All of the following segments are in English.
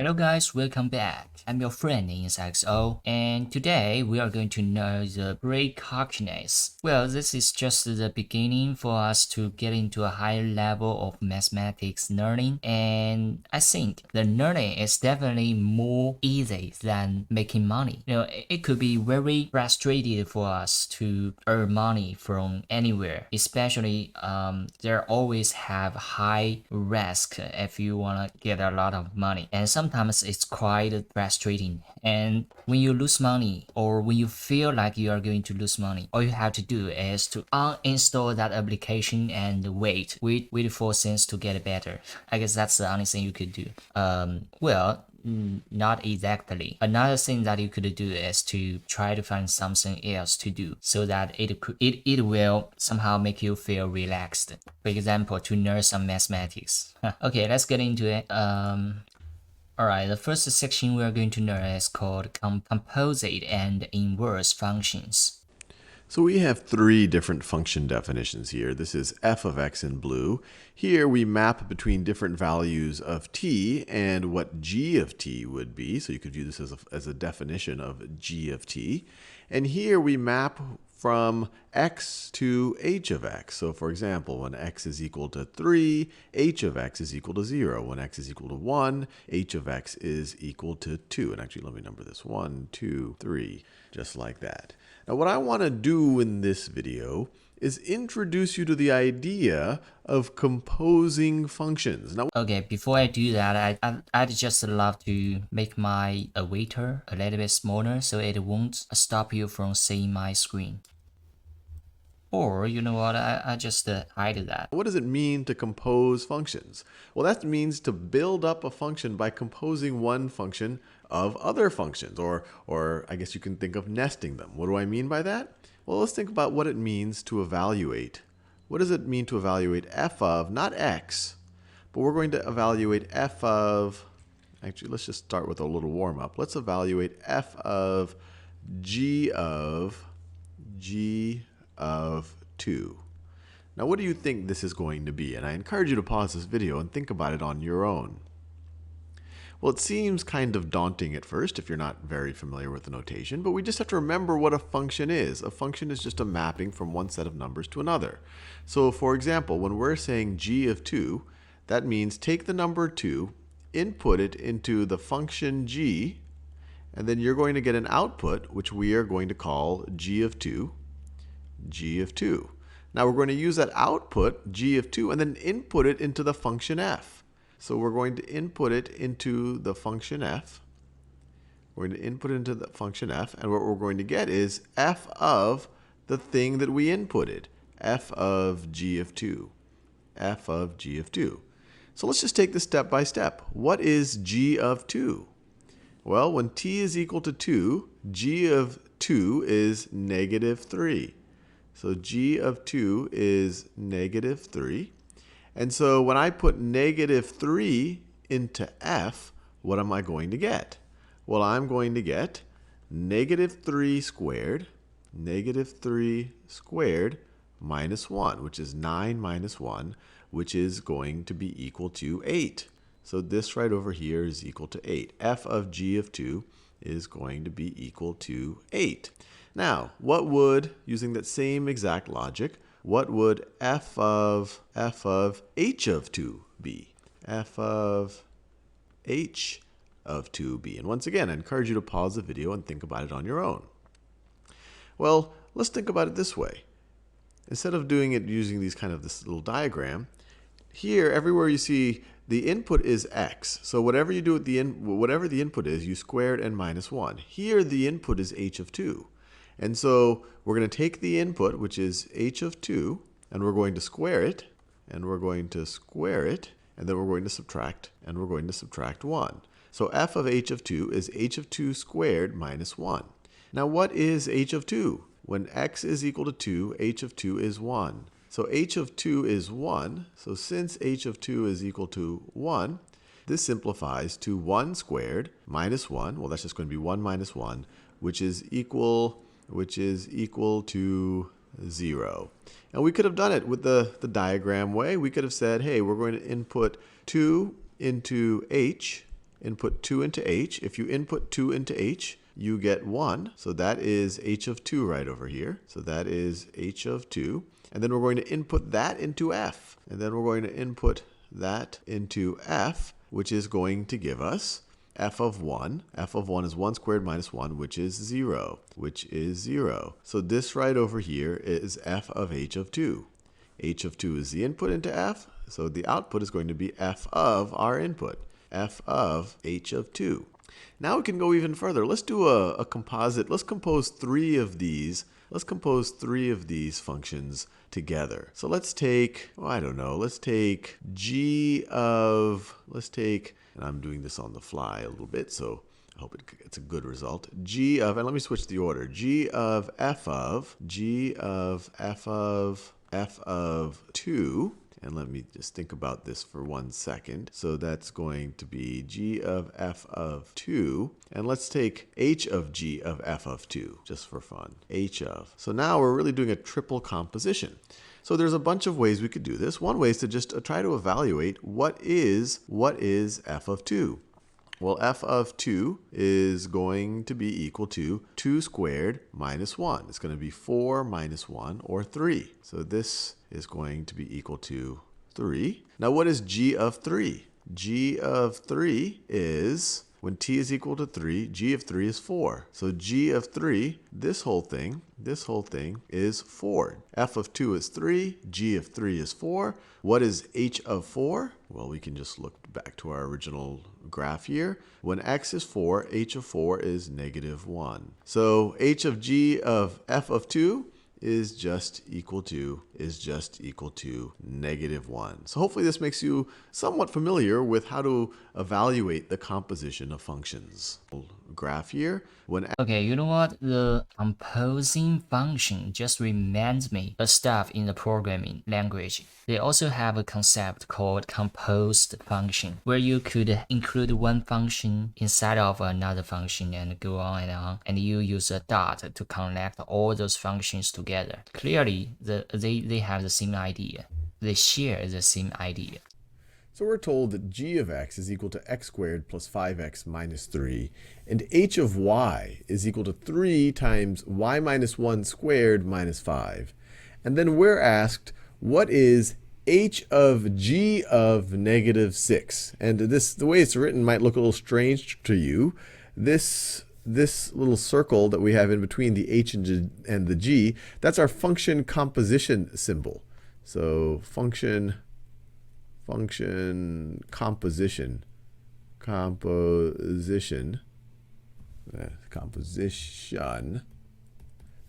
Hello guys, welcome back. I'm your friend in XO, and today we are going to know the Precalculus. Well, this is just the beginning for us to get into a higher level of mathematics learning, and I think the learning is definitely more easy than making money. It could be very frustrating for us to earn money from anywhere, especially there always have high risk if you want to get a lot of money, and sometimes it's quite frustrating. And when you lose money or when you feel like you are going to lose money, all you have to do is to uninstall that application and wait for things to get better. I guess that's the only thing you could do. Well, not exactly. Another thing that you could do is to try to find something else to do so that it will somehow make you feel relaxed. For example, to learn some mathematics. Okay, let's get into it. Alright, the first section we are going to learn is called composite and inverse functions. So we have three different function definitions here. This is f of x in blue. Here we map between different values of t and what g of t would be. So you could view this as a definition of g of t. And here we map from x to h of x. So for example, when x is equal to 3, h of x is equal to 0. When x is equal to 1, h of x is equal to 2. And actually, let me number this. 1, 2, 3, just like that. Now, what I want to do in this video is introduce you to the idea of composing functions. Now, okay, before I do that, I'd just love to make my avatar a little bit smaller so it won't stop you from seeing my screen. Or, you know what, I just hide that. what does it mean to compose functions? Well, that means to build up a function by composing one function of other functions, or I guess you can think of nesting them. What do I mean by that? Well, let's think about what it means to evaluate. What does it mean to evaluate f of, not x, but we're going to evaluate f of, actually, let's just start with a little warm-up. Let's evaluate f of g of 2. Now, what do you think this is going to be? And I encourage you to pause this video and think about it on your own. Well, it seems kind of daunting at first if you're not very familiar with the notation, but we just have to remember what a function is. A function is just a mapping from one set of numbers to another. So, for example, when we're saying g of 2, that means take the number 2, input it into the function g, and then you're going to get an output, which we are going to call g of 2. Now we're going to use that output, g of 2, and then input it into the function f. So we're going to input it into the function f. We're going to input it into the function f, and what we're going to get is f of the thing that we inputted, f of g of 2. f of g of 2. So let's just take this step by step. What is g of 2? Well, when t is equal to 2, g of 2 is negative 3. So g of 2 is negative 3. And so when I put negative 3 into f, what am I going to get? Well, I'm going to get negative 3 squared minus 1, which is 9 minus 1, which is going to be equal to 8. So this right over here is equal to 8. f of g of 2 is going to be equal to 8. Now, what would, using that same exact logic, what would f of h of 2 be? f of h of 2 be? And once again, I encourage you to pause the video and think about it on your own. Well, let's think about it this way. Instead of doing it using this little diagram, here, everywhere you see the input is x. So whatever you do with whatever the input is, you square it and minus 1. Here, the input is h of 2. And so we're going to take the input, which is h of 2, and we're going to square it, and we're going to square it, and then we're going to subtract, and we're going to subtract 1. So f of h of 2 is h of 2 squared minus 1. Now what is h of 2? When x is equal to 2, h of 2 is 1. So h of 2 is 1. So since h of 2 is equal to 1, this simplifies to 1 squared minus 1. Well, that's just going to be 1 minus 1, which is equal to 0. And we could have done it with the diagram way. We could have said, hey, we're going to input 2 into h, input 2 into h. If you input 2 into h, you get 1. So that is h of 2 right over here. So that is h of 2. And then we're going to input that into f. And then we're going to input that into f, which is going to give us f of 1. F of 1 is 1 squared minus 1, which is 0, which is 0. So this right over here is f of h of 2. H of 2 is the input into f, so the output is going to be f of our input, f of h of 2. Now we can go even further. Let's do a composite. Let's compose three of these. Let's compose three of these functions together. So let's take, oh, I don't know, let's take and I'm doing this on the fly a little bit, so I hope it's a good result. G of, and let me switch the order. G of f of 2. And let me just think about this for 1 second. So that's going to be g of f of 2. And let's take h of g of f of 2, just for fun. H of. So now we're really doing a triple composition. So there's a bunch of ways we could do this. One way is to just try to evaluate what is f of 2. Well, f of 2 is going to be equal to 2 squared minus 1. It's going to be 4 minus 1, or 3. So this is going to be equal to 3. Now, what is g of 3? G of 3 is, when t is equal to 3, g of 3 is 4. So g of 3, this whole thing is 4. F of 2 is 3, g of 3 is 4. What is h of 4? Well, we can just look back to our original graph here. When x is 4, h of 4 is negative 1. So h of g of f of 2 is just equal to negative 1. So hopefully this makes you somewhat familiar with how to evaluate the composition of functions. Graph here. Okay, you know what? The composing function just reminds me of stuff in the programming language. They also have a concept called composed function, where you could include one function inside of another function and go on, and you use a dot to connect all those functions together. Clearly, they have the same idea. They share the same idea. So we're told that g of x is equal to x squared plus 5x minus 3, and h of y is equal to 3 times y minus 1 squared minus 5. And then we're asked, what is h of g of negative 6? And the way it's written might look a little strange to you. This little circle that we have in between the h and the g, that's our function composition symbol. So function composition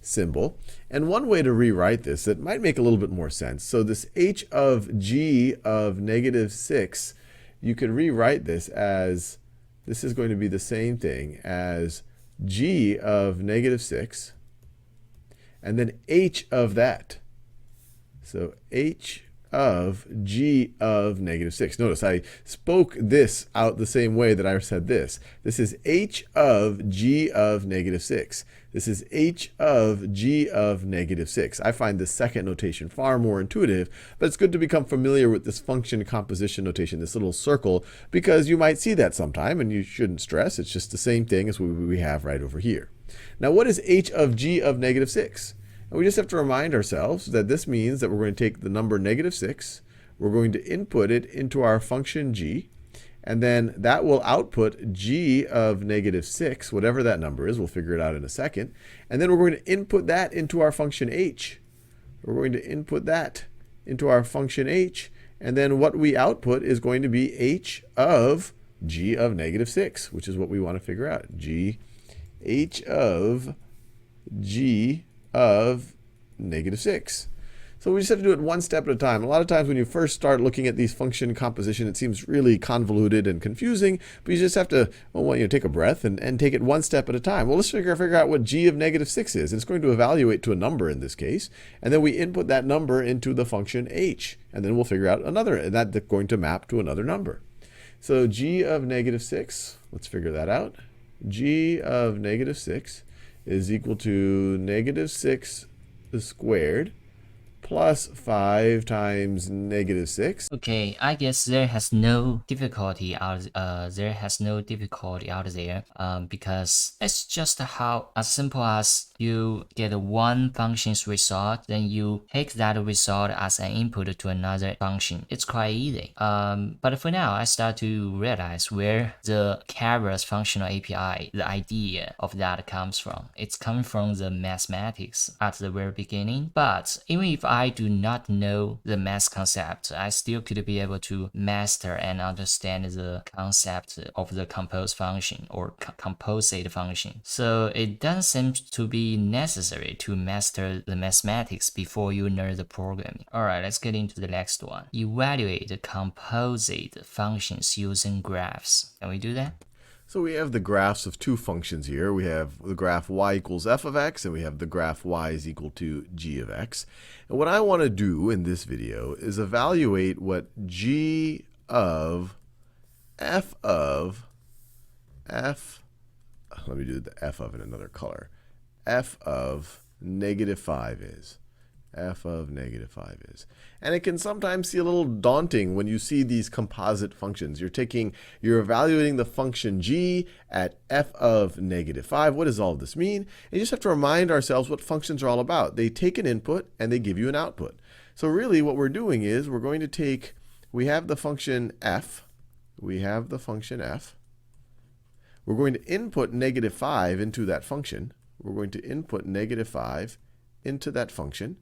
symbol. And one way to rewrite this that might make a little bit more sense. So this h of g of negative 6, you could rewrite this as, this is going to be the same thing as g of negative 6, and then h of that. So h of g of negative 6. Notice I spoke this out the same way that I said this. This is h of g of negative 6. This is h of g of negative 6. I find this second notation far more intuitive, but it's good to become familiar with this function composition notation, this little circle, because you might see that sometime, and you shouldn't stress. It's just the same thing as we have right over here. Now, what is h of g of negative 6? And we just have to remind ourselves that this means that we're going to take the number negative 6, we're going to input it into our function g, and then that will output g of negative 6, whatever that number is. We'll figure it out in a second. And then we're going to input that into our function h. We're going to input that into our function h, and then what we output is going to be h of g of negative 6, which is what we want to figure out. H of g of negative 6. So we just have to do it one step at a time. A lot of times when you first start looking at these function composition, it seems really convoluted and confusing, but you just have to take a breath and take it one step at a time. Well, let's figure out what g of negative 6 is. It's going to evaluate to a number in this case, and then we input that number into the function h, and then we'll figure out another, and that's going to map to another number. So g of negative 6, let's figure that out. G of negative 6 is equal to negative 6 squared plus 5 times negative 6. Okay, I guess there has no difficulty out there because it's just how as simple as you get one function's result, then you take that result as an input to another function. It's quite easy. But for now, I start to realize where the Keras functional API, the idea of that comes from. It's coming from the mathematics at the very beginning. But even if I do not know the math concept, I still could be able to master and understand the concept of the compose function or composite function. So it doesn't seem to be necessary to master the mathematics before you learn the programming. Alright, let's get into the next one. Evaluate the composite functions using graphs. Can we do that? So we have the graphs of two functions here. We have the graph y equals f of x, and we have the graph y is equal to g of x. And what I want to do in this video is evaluate what g of f, let me do the f of in another color, f of negative 5 is. F of negative 5 is. And it can sometimes seem a little daunting when you see these composite functions. You're evaluating the function g at f of negative 5. What does all of this mean? And you just have to remind ourselves what functions are all about. They take an input and they give you an output. So really what we're doing is we're going to take, we have the function f. We're going to input negative 5 into that function. We're going to input negative 5 into that function.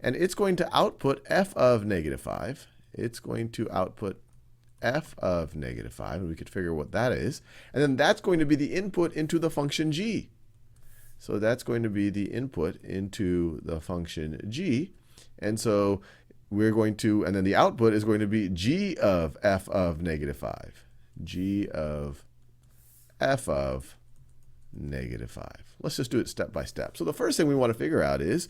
And it's going to output f of negative 5. It's going to output f of negative 5. And we could figure what that is. And then that's going to be the input into the function g. So that's going to be the input into the function g. And so we're going to, and then the output is going to be g of f of negative 5. G of f of negative 5. Let's just do it step by step. So the first thing we want to figure out is,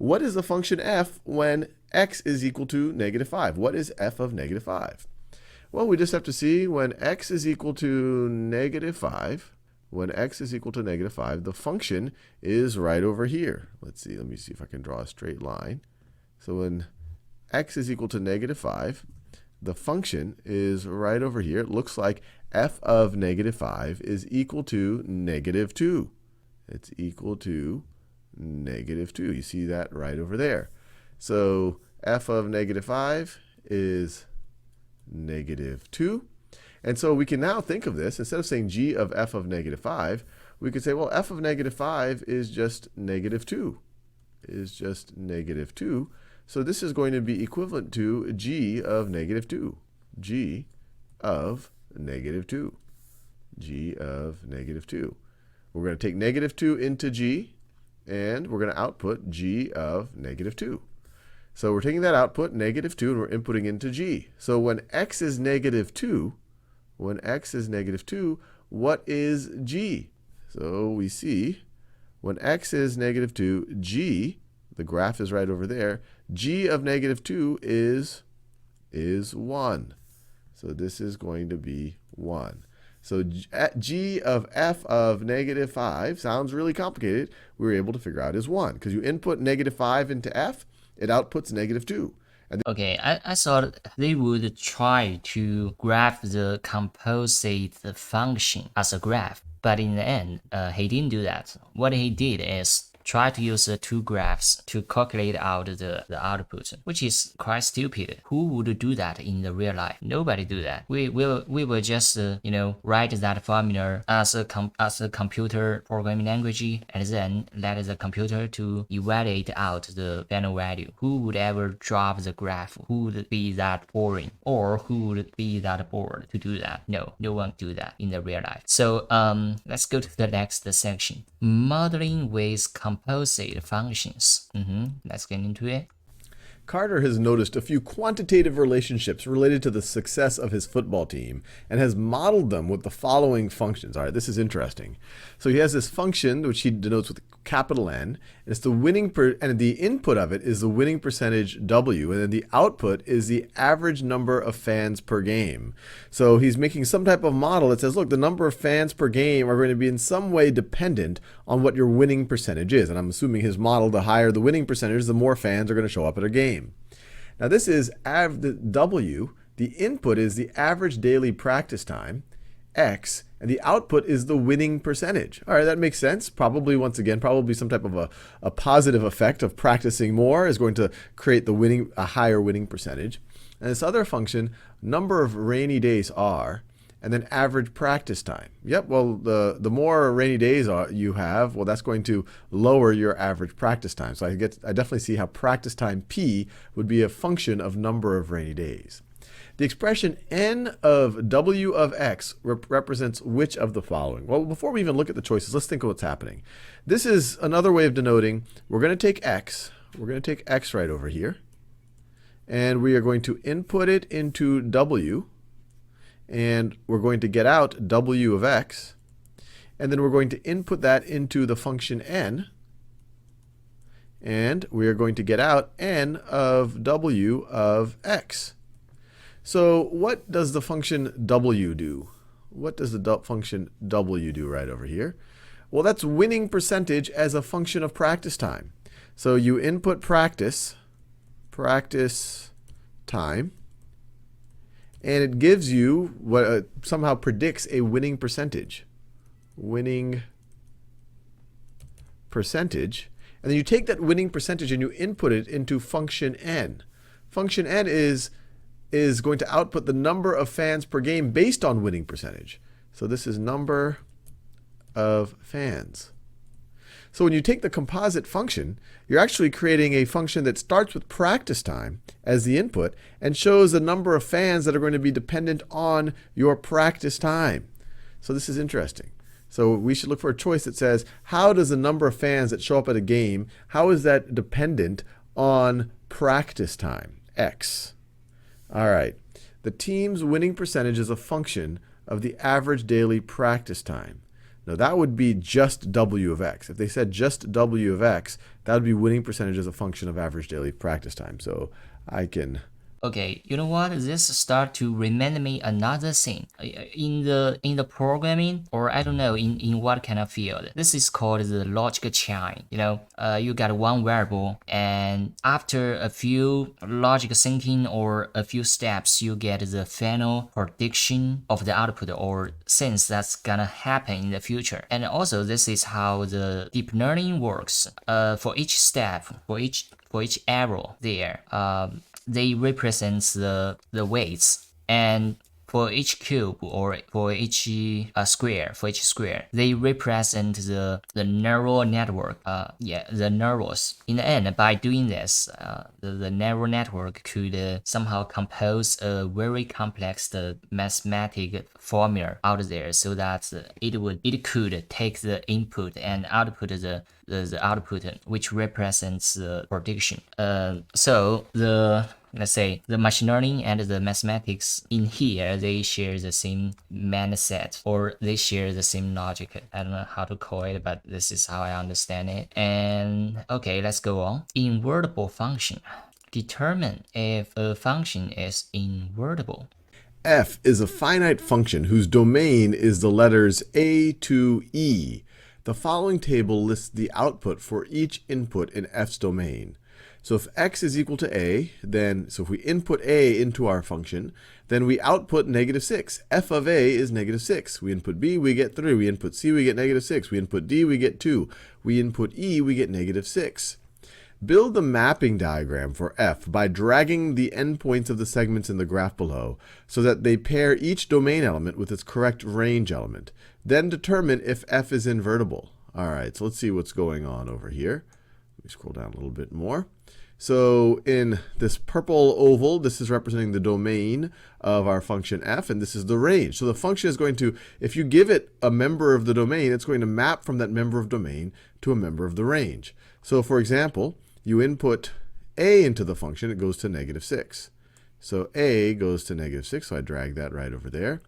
what is the function f when x is equal to negative 5? What is f of negative 5? Well, we just have to see when x is equal to negative 5, the function is right over here. Let me see if I can draw a straight line. So when x is equal to negative 5, the function is right over here. It looks like f of negative 5 is equal to negative 2. It's equal to negative 2. You see that right over there. So f of negative 5 is negative 2. And so we can now think of this, instead of saying g of f of negative 5, we could say, well, f of negative 5 is just negative 2. So this is going to be equivalent to g of negative 2. G of negative 2. We're going to take negative 2 into g, and we're going to output g of negative 2. So we're taking that output, negative 2, and we're inputting into g. So when x is negative 2, what is g? So we see when x is negative 2, g, the graph is right over there, g of negative 2 is 1. So this is going to be 1. So g of f of negative 5 sounds really complicated. We were able to figure out is 1. Because you input negative 5 into f, it outputs negative 2. Okay, I thought they would try to graph the composite function as a graph. But in the end, he didn't do that. What he did is try to use the two graphs to calculate out the output, which is quite stupid. Who would do that in the real life? Nobody do that. We will just write that formula as a computer programming language, and then let the computer to evaluate out the final value. Who would ever drop the graph? Who would be that boring, or who would be that bored to do that? No one do that in the real life. So let's go to the next section. Modeling with composite functions. Let's get into it. Carter has noticed a few quantitative relationships related to the success of his football team and has modeled them with the following functions. All right, this is interesting. So he has this function which he denotes with capital N, and it's the and the input of it is the winning percentage W, and then the output is the average number of fans per game. So he's making some type of model that says, look, the number of fans per game are going to be in some way dependent on what your winning percentage is. And I'm assuming his model, the higher the winning percentage, the more fans are going to show up at a game. Now this is the W. The input is the average daily practice time, X, and the output is the winning percentage. All right, that makes sense. Probably, once again, probably some type of a positive effect of practicing more is going to create a higher winning percentage. And this other function, number of rainy days are, and then average practice time. Yep, well, the more rainy days you have, well, that's going to lower your average practice time. So I definitely see how practice time P would be a function of number of rainy days. The expression n of w of x represents which of the following? Well, before we even look at the choices, let's think of what's happening. This is another way of denoting we're going to take x. We're going to take x right over here. And we are going to input it into w. And we're going to get out w of x. And then we're going to input that into the function n. And we are going to get out n of w of x. So what does the function w do? What does the function w do right over here? Well, that's winning percentage as a function of practice time. So you input practice time, and it gives you what somehow predicts a winning percentage. Winning percentage. And then you take that winning percentage and you input it into function n. Function n is going to output the number of fans per game based on winning percentage. So this is number of fans. So when you take the composite function, you're actually creating a function that starts with practice time as the input and shows the number of fans that are going to be dependent on your practice time. So this is interesting. So we should look for a choice that says, how does the number of fans that show up at a game, how is that dependent on practice time, X? All right, the team's winning percentage is a function of the average daily practice time. Now that would be just W of X. If they said just W of X, that would be winning percentage as a function of average daily practice time. So I can... Okay, you know what? This start to remind me another thing. In the programming, or I don't know, in what kind of field, this is called the logic chain. You know, you got one variable, and after a few logic thinking or a few steps, you get the final prediction of the output or things that's gonna happen in the future. And also, this is how the deep learning works. For each step, for each arrow there, they represent the weights, and for each cube or for each square, they represent the neural network. The neurons. In the end, by doing this, the neural network could somehow compose a very complex mathematical formula out there, so that it could take the input and output the output, which represents the prediction. So let's say the machine learning and the mathematics in here, they share the same mindset, or they share the same logic. I don't know how to call it, but this is how I understand it. And okay, let's go on. Invertible function. Determine if a function is invertible. F is a finite function whose domain is the letters A to E. The following table lists the output for each input in F's domain. So if x is equal to a, so if we input a into our function, then we output -6. F of a is -6. We input b, we get 3. We input c, we get -6. We input d, we get 2. We input e, we get -6. Build the mapping diagram for f by dragging the endpoints of the segments in the graph below so that they pair each domain element with its correct range element. Then determine if f is invertible. All right, so let's see what's going on over here. Let me scroll down a little bit more. So in this purple oval, this is representing the domain of our function f, and this is the range. So the function is going to, if you give it a member of the domain, it's going to map from that member of domain to a member of the range. So for example, you input a into the function, it goes to -6. So a goes to -6, so I drag that right over there.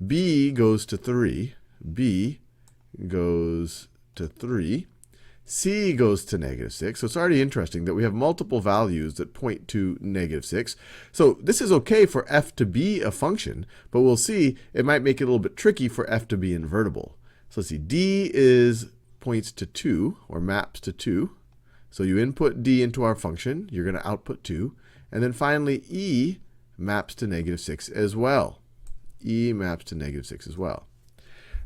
B goes to 3. B goes to 3. C goes to -6. So it's already interesting that we have multiple values that point to -6. So this is okay for f to be a function, but we'll see it might make it a little bit tricky for f to be invertible. So let's see, d points to 2, or maps to 2. So you input d into our function, you're going to output 2. And then finally, e maps to -6 as well. E maps to -6 as well.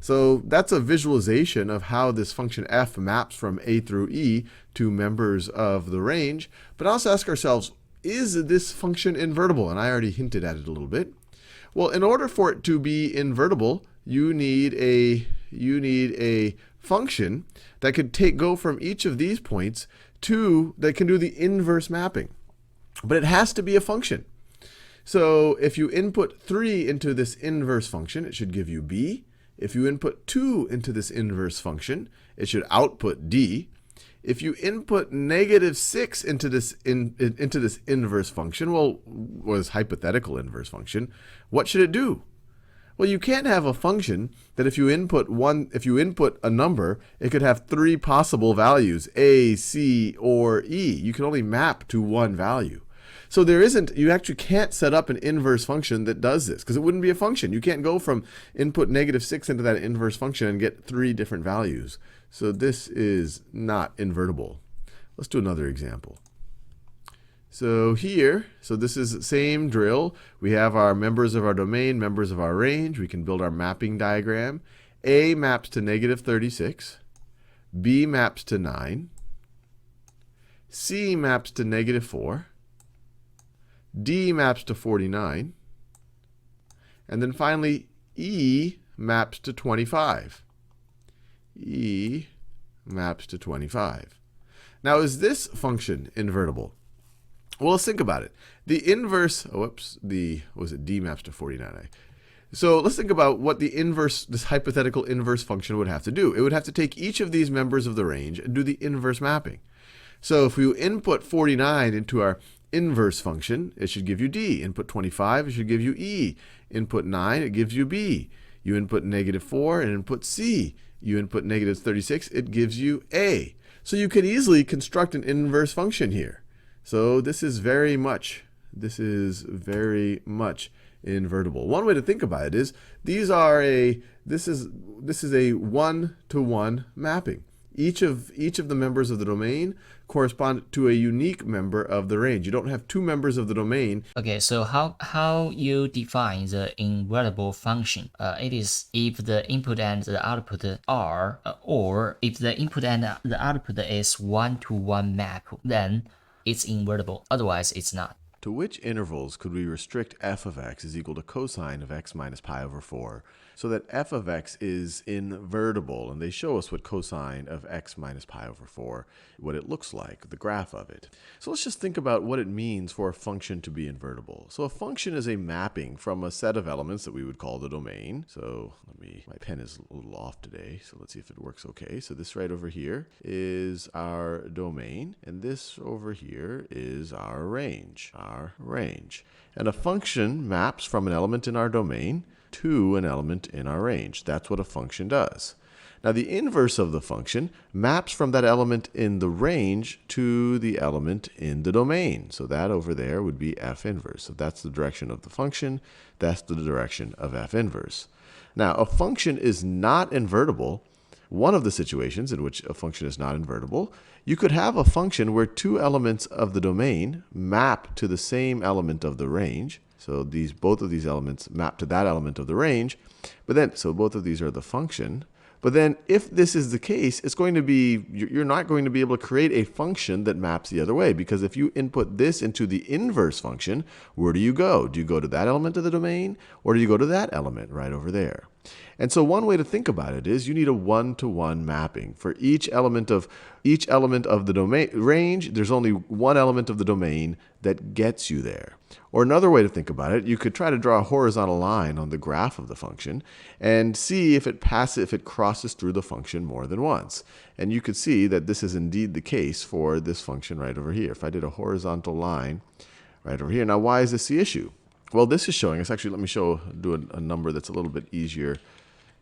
So that's a visualization of how this function f maps from a through e to members of the range. But also ask ourselves, is this function invertible? And I already hinted at it a little bit. Well, in order for it to be invertible, you need a function that could go from each of these points that can do the inverse mapping. But it has to be a function. So if you input 3 into this inverse function, it should give you b. If you input 2 into this inverse function, it should output d. If you input -6 into this inverse function, or this hypothetical inverse function, what should it do? Well, you can't have a function that if you input a number, it could have 3 possible values, a, c, or e. You can only map to one value. So you actually can't set up an inverse function that does this, because it wouldn't be a function. You can't go from input -6 into that inverse function and get 3 different values. So this is not invertible. Let's do another example. So this is the same drill. We have our members of our domain, members of our range. We can build our mapping diagram. A maps to -36. B maps to 9. C maps to -4. D maps to 49. And then finally, E maps to 25. E maps to 25. Now, is this function invertible? Well, let's think about it. The inverse, D maps to 49. So let's think about what this hypothetical inverse function would have to do. It would have to take each of these members of the range and do the inverse mapping. So if we input 49 into our inverse function, it should give you d. Input 25, it should give you e. Input 9, it gives you b. You input -4 and input c. You input -36, it gives you a. So you could easily construct an inverse function here. So this is very much invertible. One way to think about it is this is a one-to-one mapping. Each of the members of the domain correspond to a unique member of the range. You don't have 2 members of the domain. Okay, so how you define the invertible function? It is if the input and the output are, or if the input and the output is one-to-one map, then it's invertible. Otherwise, it's not. To which intervals could we restrict f of x is equal to cosine of x minus pi over 4 so that f of x is invertible? And they show us what cosine of x minus pi over 4, what it looks like, the graph of it. So let's just think about what it means for a function to be invertible. So a function is a mapping from a set of elements that we would call the domain. So my pen is a little off today, so let's see if it works okay. So this right over here is our domain, and this over here is our range. And a function maps from an element in our domain to an element in our range. That's what a function does. Now the inverse of the function maps from that element in the range to the element in the domain. So that over there would be f inverse. So that's the direction of the function. That's the direction of f inverse. Now a function is not invertible. One of the situations in which a function is not invertible, you could have a function where 2 elements of the domain map to the same element of the range. So both of these elements map to that element of the range. So both of these are the function. But then if this is the case, you're not going to be able to create a function that maps the other way, because if you input this into the inverse function, where do you go? Do you go to that element of the domain, or do you go to that element right over there? And so one way to think about it is you need a one-to-one mapping. For each element of the domain range, there's only one element of the domain that gets you there. Or another way to think about it, you could try to draw a horizontal line on the graph of the function and see if it crosses through the function more than once. And you could see that this is indeed the case for this function right over here. If I did a horizontal line right over here. Now, why is this the issue? Well, this is showing us, actually, let me do a number that's a little bit easier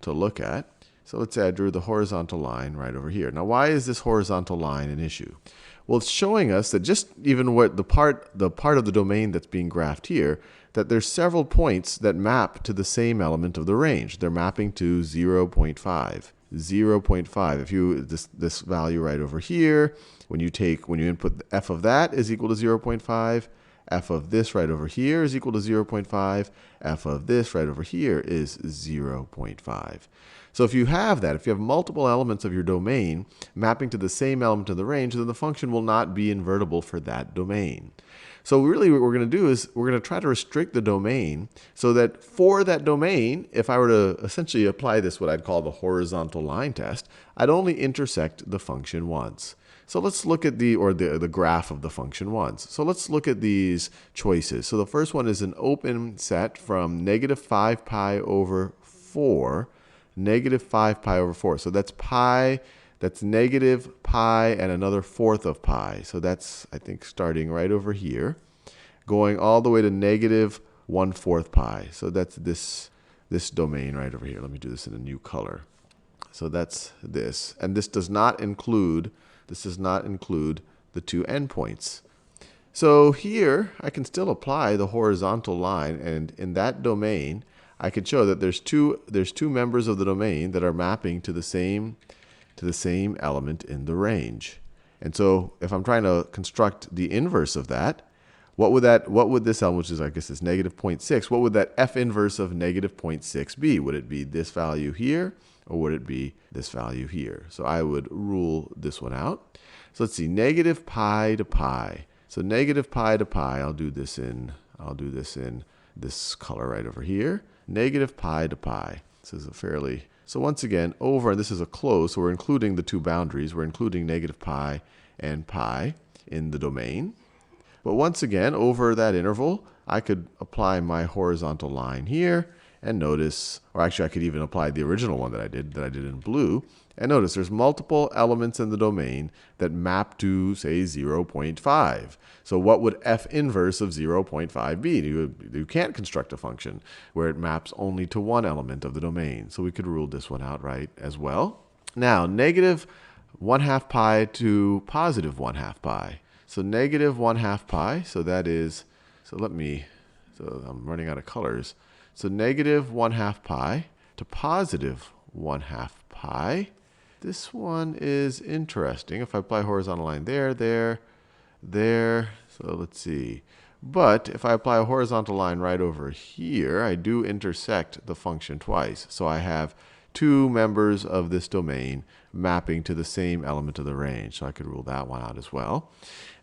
to look at. So let's say I drew the horizontal line right over here. Now, why is this horizontal line an issue? Well, it's showing us that just even what the part of the domain that's being graphed here, that there's several points that map to the same element of the range. They're mapping to 0.5. 0.5. If you this value right over here, when you input f of that is equal to 0.5, f of this right over here is equal to 0.5, f of this right over here is 0.5. So if you have that, if you have multiple elements of your domain mapping to the same element of the range, then the function will not be invertible for that domain. So really what we're going to do is we're going to try to restrict the domain so that for that domain, if I were to essentially apply this, what I'd call the horizontal line test, I'd only intersect the function once. So let's look at the graph of the function once. So let's look at these choices. So the first one is an open set from negative 5 pi over 4, negative 5 pi over 4. So that's pi. That's negative pi and another fourth of pi. So that's, I think, starting right over here, going all the way to negative 1/4 pi. So that's this domain right over here. Let me do this in a new color. So that's this. And this does not include the two endpoints. So here, I can still apply the horizontal line. And in that domain, I can show that there's two members of the domain that are mapping to the same element in the range. And so if I'm trying to construct the inverse of that, what would this element, which is, I guess, is negative 0.6, what would that f inverse of negative 0.6 be? Would it be this value here, or would it be this value here? So I would rule this one out. So let's see, negative pi to pi. So negative pi to pi, I'll do this in this color right over here. Negative pi to pi. This is a fairly, so once again, over, and this is a close, so we're including the two boundaries. We're including negative pi and pi in the domain. But once again, over that interval, I could apply my horizontal line here and notice, or actually I could even apply the original one that I did in blue. And notice there's multiple elements in the domain that map to, say, 0.5. So what would f inverse of 0.5 be? You can't construct a function where it maps only to one element of the domain. So we could rule this one out right as well. Now, negative 1/2 pi to positive 1/2 pi. So negative 1/2 pi, so that is, so I'm running out of colors. So negative 1/2 pi to positive 1/2 pi. This one is interesting. If I apply horizontal line there, so let's see. But if I apply a horizontal line right over here, I do intersect the function twice. So I have two members of this domain mapping to the same element of the range. So I could rule that one out as well.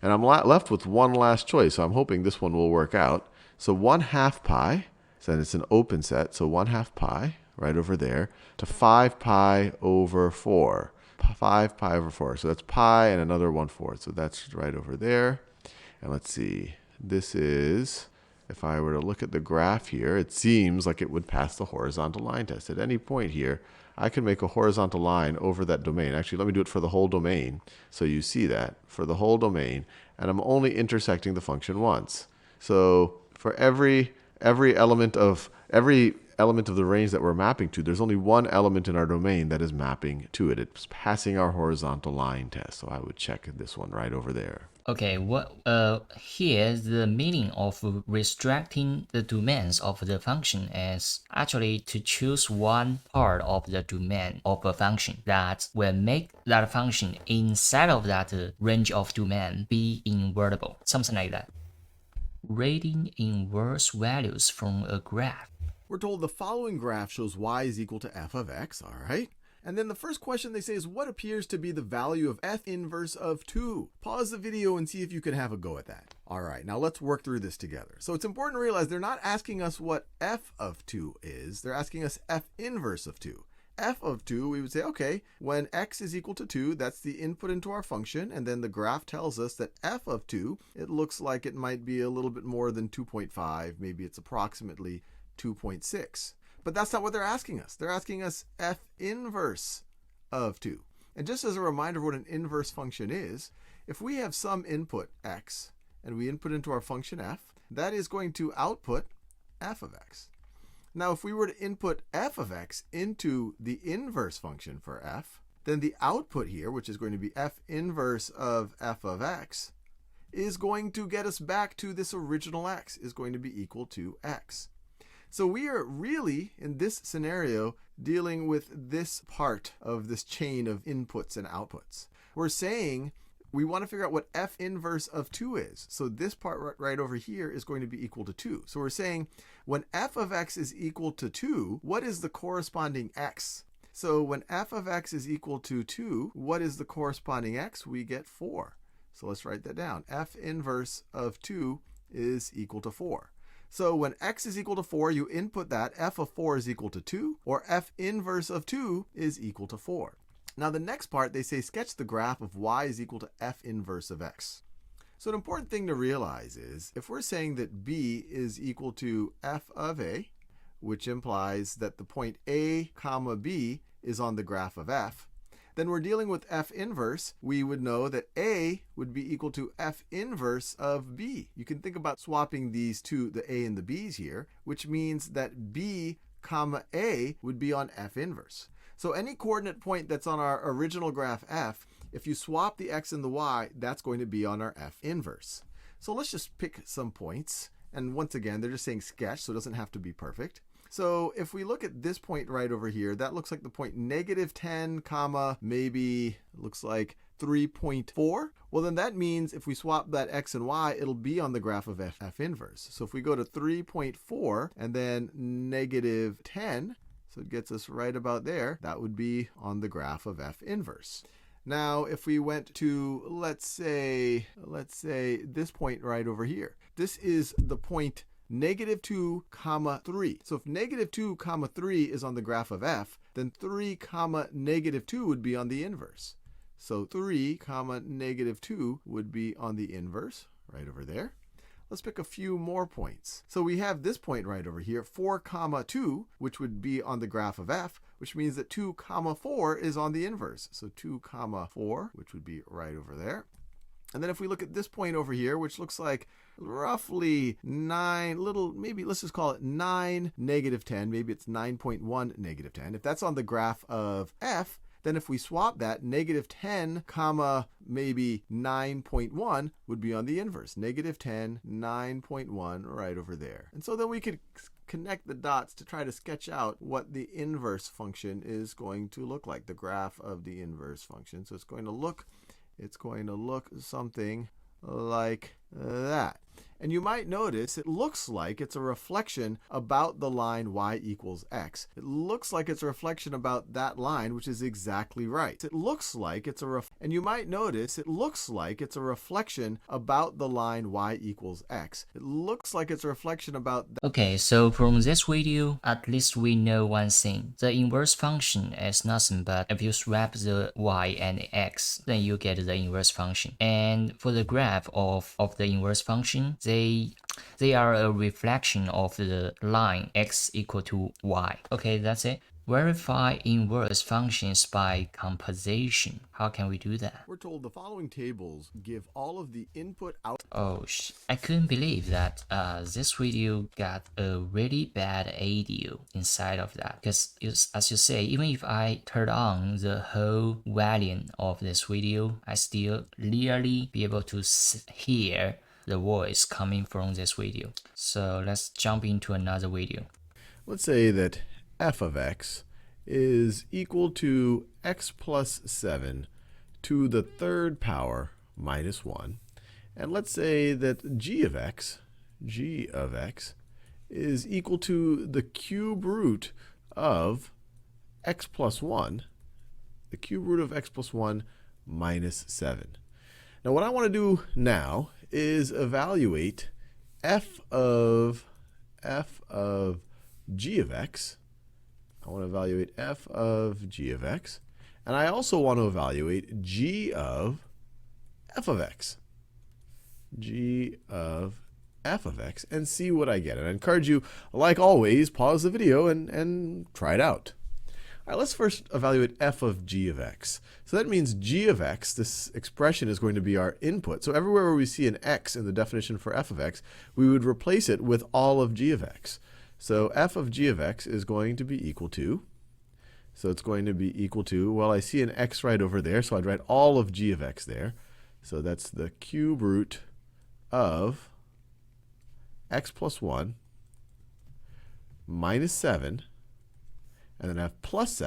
And I'm left with one last choice. So I'm hoping this one will work out. So 1/2 pi, so it's an open set. So 1/2 pi right over there to 5 pi over 4. 5 pi over 4. So that's pi and another 1/4. So that's right over there. And let's see. This is, if I were to look at the graph here, it seems like it would pass the horizontal line test. At any point here, I can make a horizontal line over that domain. Actually, let me do it for the whole domain. So you see that for the whole domain. And I'm only intersecting the function once. So for every element of the range that we're mapping to, there's only one element in our domain that is mapping to it. It's passing our horizontal line test. So I would check this one right over there. Okay, here the meaning of restricting the domains of the function is actually to choose one part of the domain of a function that will make that function inside of that range of domain be invertible. Something like that. Rating inverse values from a graph. We're told the following graph shows y is equal to f of x, all right? And then the first question they say is what appears to be the value of f inverse of 2? Pause the video and see if you can have a go at that. All right, now let's work through this together. So it's important to realize they're not asking us what f of 2 is. They're asking us f inverse of 2. F of 2, we would say, okay, when x is equal to 2, that's the input into our function. And then the graph tells us that f of 2, it looks like it might be a little bit more than 2.5. Maybe it's approximately 2.6. But that's not what they're asking us. They're asking us f inverse of 2. And just as a reminder of what an inverse function is, if we have some input x and we input into our function f, that is going to output f of x. Now, if we were to input f of x into the inverse function for f, then the output here, which is going to be f inverse of f of x, is going to get us back to this original x, is going to be equal to x. So we are really, in this scenario, dealing with this part of this chain of inputs and outputs. We're saying we want to figure out what f inverse of 2 is. So this part right over here is going to be equal to 2. So we're saying when f of x is equal to 2, what is the corresponding x? So when f of x is equal to 2, what is the corresponding x? We get 4. So let's write that down. F inverse of 2 is equal to 4. So when x is equal to 4, you input that. F of 4 is equal to 2, or f inverse of 2 is equal to 4. Now the next part, they say sketch the graph of y is equal to f inverse of x. So an important thing to realize is if we're saying that b is equal to f of a, which implies that the point a comma b is on the graph of f, then we're dealing with f inverse. We would know that a would be equal to f inverse of b. You can think about swapping these two, the a and the b's here, which means that b comma a would be on f inverse. So any coordinate point that's on our original graph f, if you swap the x and the y, that's going to be on our f inverse. So let's just pick some points. And once again, they're just saying sketch, so it doesn't have to be perfect. So if we look at this point right over here, that looks like the point -10 comma maybe looks like 3.4. Well, then that means if we swap that x and y, it'll be on the graph of f inverse. So if we go to 3.4 and then -10, so it gets us right about there, that would be on the graph of f inverse. Now, if we went to, let's say this point right over here, this is the point -2 comma 3. So if -2 comma 3 is on the graph of f, then 3 comma -2 would be on the inverse. So 3 comma -2 would be on the inverse right over there. Let's pick a few more points. So we have this point right over here, 4 comma 2, which would be on the graph of f, which means that 2 comma 4 is on the inverse. So 2 comma 4, which would be right over there. And then if we look at this point over here, which looks like roughly 9, maybe let's just call it 9 -10, maybe it's 9.1 -10. If that's on the graph of f, then if we swap that, -10 comma maybe 9.1 would be on the inverse. -10, 9.1 right over there. And so then we could connect the dots to try to sketch out what the inverse function is going to look like, the graph of the inverse function. So it's going to look something like that. And you might notice it looks like it's a reflection about the line y equals x. It looks like it's a reflection about that line, which is exactly right. It looks like it's and you might notice it looks like it's a reflection about the line y equals x. It looks like it's a reflection about Okay, so from this video, at least we know one thing. The inverse function is nothing but if you swap the y and x, then you get the inverse function. And for the graph of the inverse function, they are a reflection of the line x equal to y. Okay, that's it. Verify inverse functions by composition. How can we do that? We're told the following tables give all of the input out. Oh, I couldn't believe that this video got a really bad audio inside of that. Because as you say, even if I turn on the whole volume of this video, I still clearly be able to hear the voice coming from this video. So let's jump into another video. Let's say that f of x is equal to x plus 7 to the third power minus 1. And let's say that g of x is equal to the cube root of x plus 1, the cube root of x plus 1 minus 7. Now what I want to do now is evaluate f of g of x. I want to evaluate f of g of x. And I also want to evaluate g of f of x. G of f of x and see what I get. And I encourage you, like always, pause the video and try it out. All right, let's first evaluate f of g of x. So that means g of x, this expression is going to be our input. So everywhere where we see an x in the definition for f of x, we would replace it with all of g of x. So f of g of x is going to be equal to, so it's going to be equal to, well, I see an x right over there, so I'd write all of g of x there. So that's the cube root of x plus 1 minus 7, and then I have plus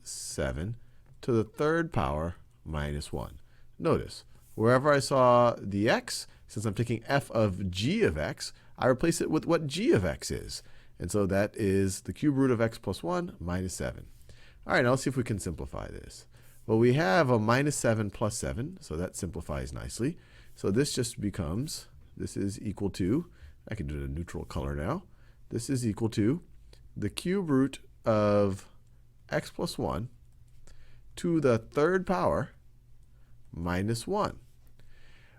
7 to the third power minus 1. Notice, wherever I saw the x, since I'm taking f of g of x, I replace it with what g of x is. And so that is the cube root of x plus 1 minus 7. All right, now let's see if we can simplify this. Well, we have a minus 7 plus 7, so that simplifies nicely. So this just becomes, this is equal to, I can do it a neutral color now. This is equal to the cube root of x plus 1 to the third power minus 1.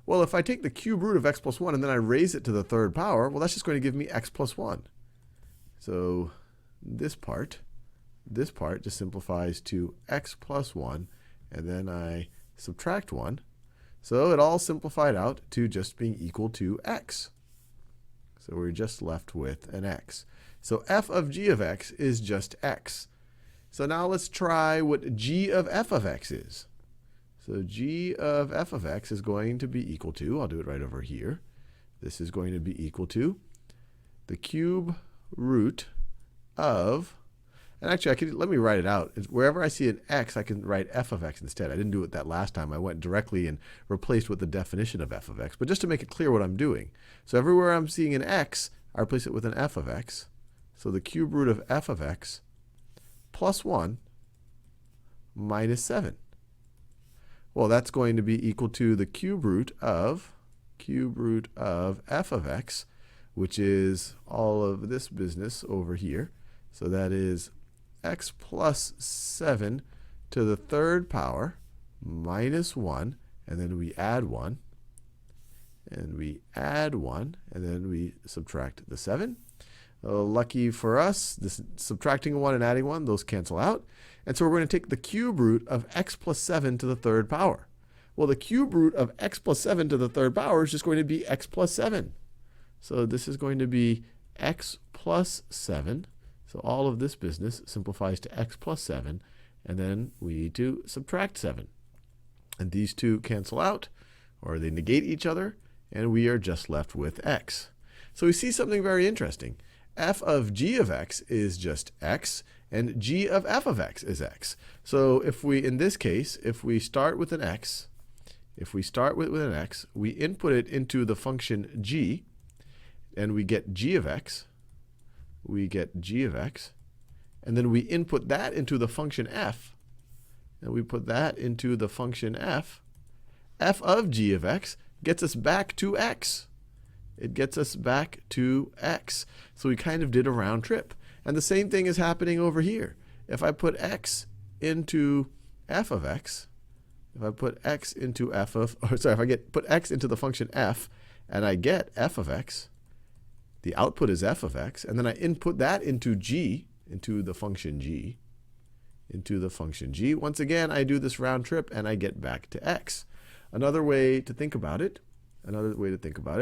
Well, if I take the cube root of x plus 1 and then I raise it to the third power, well, that's just going to give me x plus 1. So this part just simplifies to x plus 1, and then I subtract 1. So it all simplified out to just being equal to x. So we're just left with an x. So f of g of x is just x. So now let's try what g of f of x is. So g of f of x is going to be equal to, I'll do it right over here. This is going to be equal to the cube root of, and actually let me write it out. Wherever I see an x, I can write f of x instead. I didn't do it that last time. I went directly and replaced with the definition of f of x. But just to make it clear what I'm doing. So everywhere I'm seeing an x, I replace it with an f of x. So the cube root of f of x plus 1 minus 7. Well, that's going to be equal to the cube root of f of x, which is all of this business over here. So that is x plus 7 to the third power minus 1, and then we add 1, and we add 1, and then we subtract the 7. Lucky for us, this subtracting 1 and adding 1, those cancel out. And so we're going to take the cube root of x plus 7 to the third power. Well, the cube root of x plus 7 to the third power is just going to be x plus 7. So this is going to be x plus 7. So all of this business simplifies to x plus 7. And then we need to subtract 7. And these two cancel out, or they negate each other, and we are just left with x. So we see something very interesting. F of g of x is just x, and g of f of x is x. So if we, in this case, if we start with an x, we input it into the function g, and we get g of x, and then we input that into the function f, and we put that into the function f, f of g of x gets us back to x. It gets us back to x. So we kind of did a round trip. And the same thing is happening over here. If I put x into f of x, if I get put x into the function f, and I get f of x, the output is f of x, and then I input that into g, into the function g. Once again, I do this round trip, and I get back to x. Another way to think about it,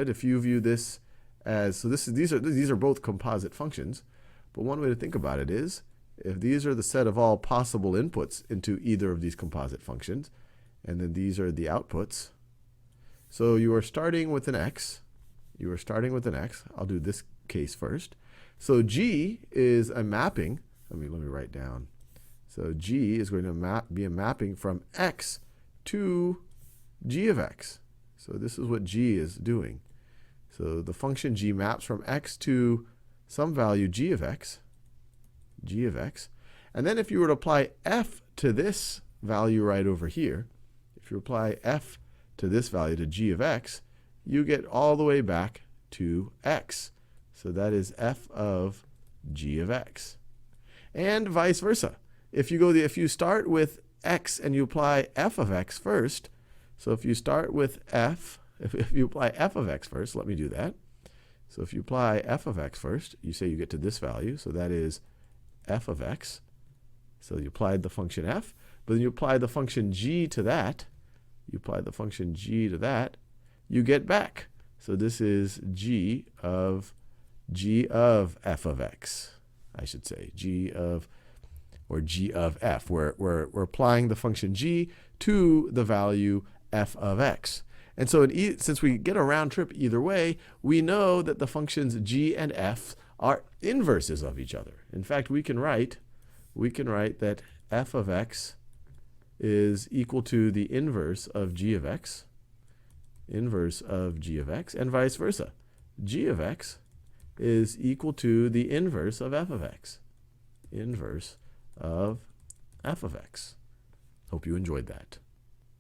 if you view this as, so these are both composite functions, but one way to think about it is, if these are the set of all possible inputs into either of these composite functions, and then these are the outputs, so you are starting with an x, I'll do this case first. So g is a mapping, let me write down. So g is going to be a mapping from x to g of x. So this is what g is doing. So the function g maps from x to some value g of x. And then if you were to apply f to this value right over here, if you apply f to this value to g of x, you get all the way back to x. So that is f of g of x. And vice versa. If you start with x and you apply f of x first, so if you start with if you apply f of x first, let me do that. So if you apply f of x first, you say you get to this value, so that is f of x. So you applied the function f, but then you apply the function g to that. You get back. So this is g of g of f of x, I should say, g of f. We're applying the function g to the value f of x. And so since we get a round trip either way, we know that the functions g and f are inverses of each other. In fact, we can write that f of x is equal to the inverse of g of x, and vice versa. G of x is equal to the inverse of f of x, Hope you enjoyed that.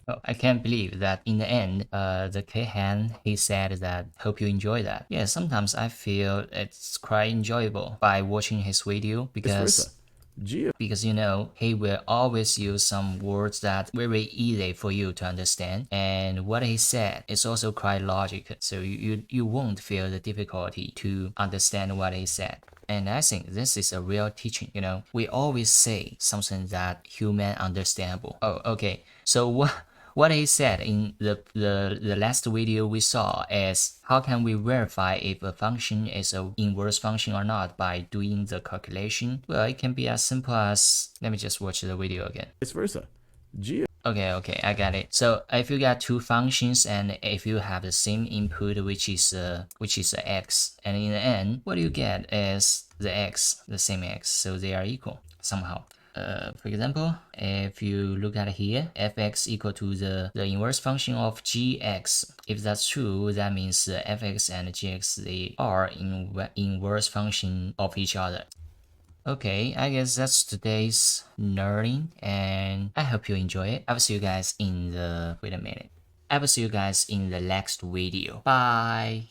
Oh, I can't believe that in the end, the K-Han, he said that, hope you enjoy that. Yeah, sometimes I feel it's quite enjoyable by watching his video because you know, he will always use some words that very easy for you to understand, and what he said is also quite logical, so you won't feel the difficulty to understand what he said. And I think this is a real teaching, you know. We always say something that human understandable. Oh, okay. So what he said in the last video we saw is how can we verify if a function is an inverse function or not by doing the calculation? Well, it can be as simple as, let me just watch the video again. Vice versa. Okay, I got it. So if you got two functions and if you have the same input, which is a x, and in the end, what you get is the same x, so they are equal somehow. For example, if you look at here, fx equal to the inverse function of gx. If that's true, that means fx and gx, they are inverse function of each other. Okay, I guess that's today's learning, and I hope you enjoy it. I will see you guys in the, wait a minute. I will see you guys in the next video. Bye!